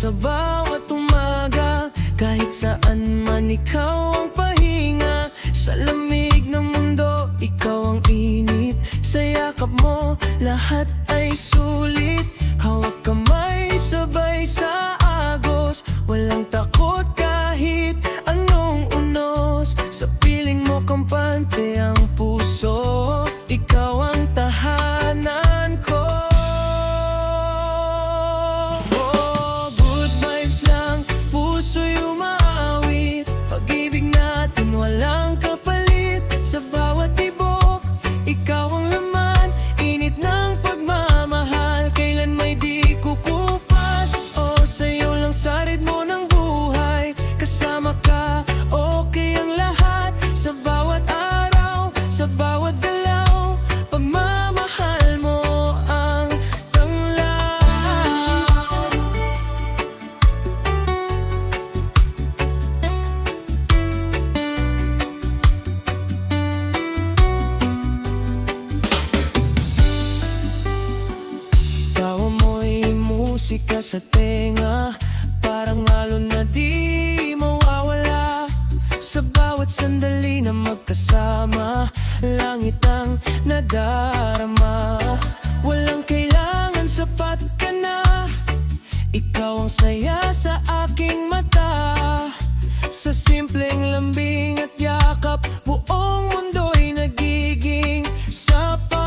sa bawat umaga. Kahit saan man ikaw ang pahinga, sa lamig ng mundo, ikaw ang init. Sa yakap mo, lahat ay sulit. Hawak kamay, sabay sa agos. Walang takot kahit anong unos. Sa piling mo kampante ang puso, ikaw ang tahanan ko. Oh, good vibes lang, puso'y umaawit. Pag-ibig natin walang kapalit. Sa bawat tibok, ikaw ang laman. Init ng pagmamahal, kailan may di kukupas. Oh, sa'yo lang sa ritmo ng buhay. Kasama ka, okay ang lahat. Sa bawat araw, sa bawat galaw, pagmamahal mo ang tanglaw. Tawa mo'y musika sa tenga, parang alon na di mawawala. Sa bawat sandali na magkasama, langit ang nadarama. Walang kailangan, sapat ka na. Ikaw ang saya sa aking mata. Sa simpleng lambing at yakap, buong mundo'y nagiging sapat.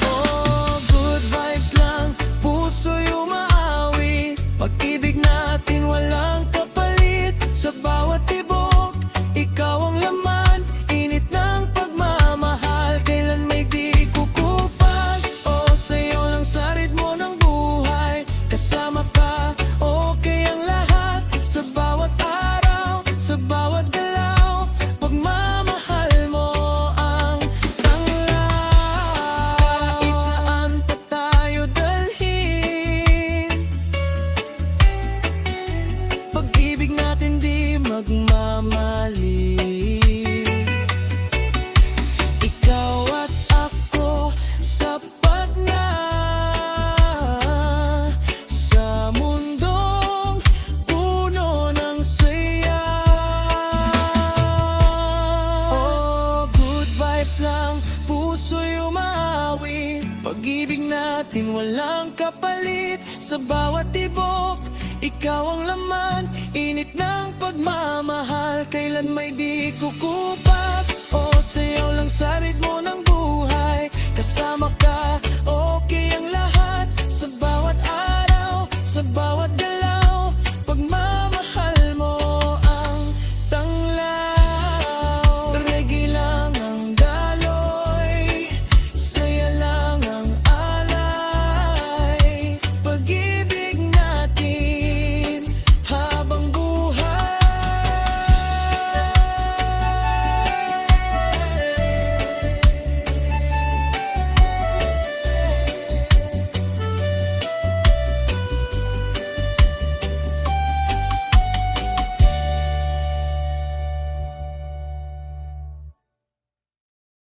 Oh, good vibes lang, puso'y umaawit. Pag-ibig natin walang kapalit. Sa bawat tibok, ikaw ang laman. Init ng pagmamahal, kailan may di kukupas. Oh, sa'yo lang sa ritmo ng buhay. Kasama ka, okay ang lahat. Sa bawat araw, sa bawat galaw, pagmamahal mo ang tanglaw. Kahit saan pa tayo dalhin, pag-ibig natin di magmamali. Ikaw at ako, sapat na sa mundong puno ng saya. Oh, good vibes lang, puso'y umaawit. Pag-ibig natin walang kapalit. Sa bawat tibok, ikaw ang laman. Init ng pagmamahal, kailan may di kukupas. Oh, sayaw lang sa ritmo ng buhay. Kasama ka, okay ang lahat. Sa bawat araw, sa bawat